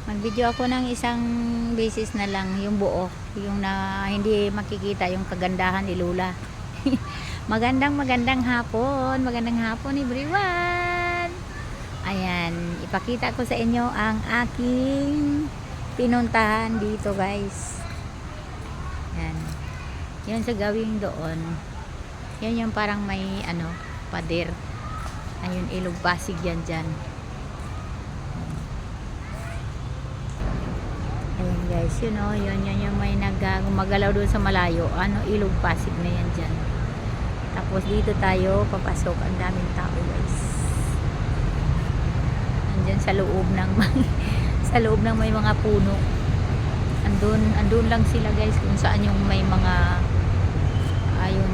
Mag-video ako ng isang beses na lang, yung buo, yung na hindi makikita yung kagandahan ni Lola. Magandang hapon everyone. Ayan, ipakita ko sa inyo ang aking pinuntahan dito, guys. Yan. Yan sa gawing doon. Yan yung parang may pader. Ayun, ilog Pasig yan dyan. Ayan guys, yun yung may gumagalaw doon sa malayo. Ilog Pasig na yan dyan. Tapos dito tayo papasok. Ang daming tao, guys. Andyan sa loob ng sa loob ng may mga puno. Andun lang sila, guys, kung saan yung may mga ayun.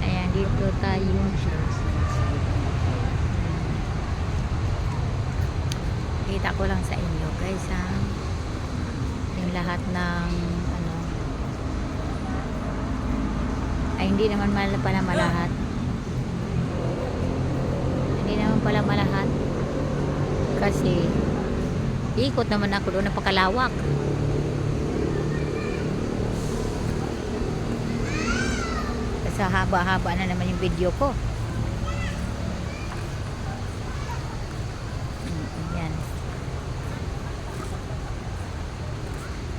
Ayan, dito tayo. Kita ko lang sa inyo, guys, ha. Yung lahat ng ay hindi naman pala malahat. Hindi naman pala malahat. Kasi ikot naman ako doon, napakalawak. Kasi haba-haba na naman yung video ko. Ayan.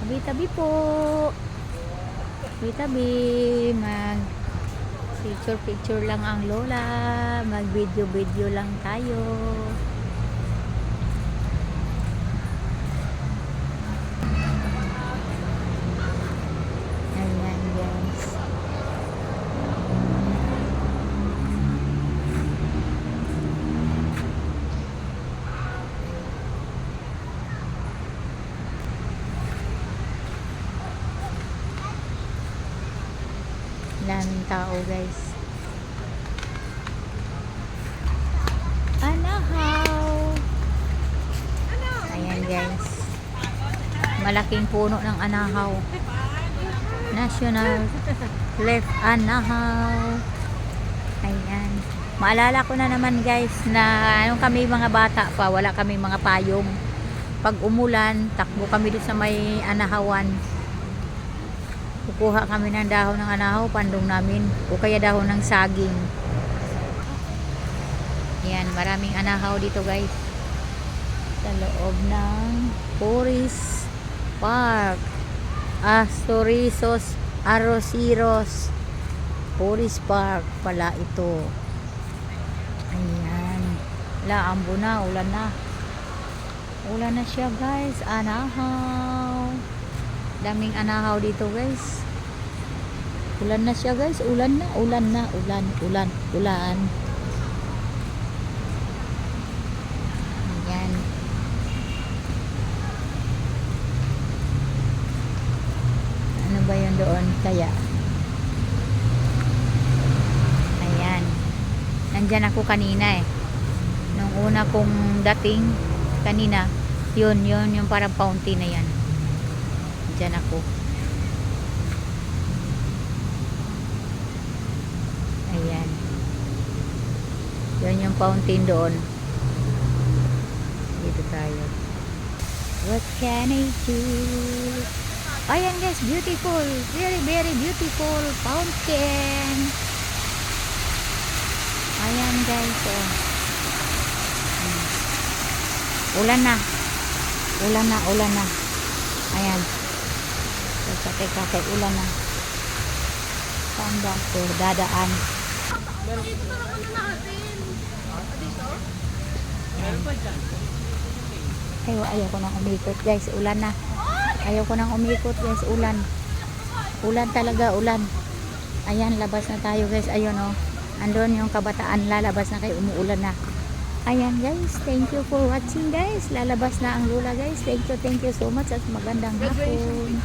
Tabi-tabi po. Tabi-tabi. Mag picture lang ang Lola. Mag video lang tayo. Ayan, guys. Daming tao, guys. Anahaw. Ayan, guys. Malaking puno ng anahaw. National Left Anahaw. Ayan. Maalala ko na naman, guys, na kami mga bata pa, wala kami mga payong. Pag umulan, takbo kami doon sa may anahawan. Kukuha kami ng dahon ng anahaw, pandong namin, o kaya dahon ng saging. Yan, maraming anahaw dito, guys. Sa loob ng Forest Park. Arrociros Forest Park pala ito. Ayan. Laambo na, ulan na. Ulan na siya, guys. Anahaw. Daming anahaw dito, guys. Ulan na siya, guys. Ulan. Ayan. Ano ba yun doon kaya? Ayan. Nandyan ako kanina, nung una kong dating kanina, yun yung parang fountain na yan. Diyan ako. Ayan. Yan yung fountain doon. Dito tayo. What can I do? Ayan, guys, beautiful. Very, very beautiful fountain. Ayan, guys. Ulan na. Ayan. Teka, kay ulan na. Saan ba ito? Dadaan. Dito na ako na natin. Dito? Meron pa dyan. Ayaw ko nang umikot, guys. Ulan na. Ayaw ko nang umikot, guys. Ulan. Ulan talaga, ulan. Ayan, labas na tayo, guys. Ayun, andun yung kabataan. Lalabas na kayo. Umuulan na. Ayan, guys. Thank you for watching, guys. Lalabas na ang Lola, guys. Thank you so much at magandang hapon.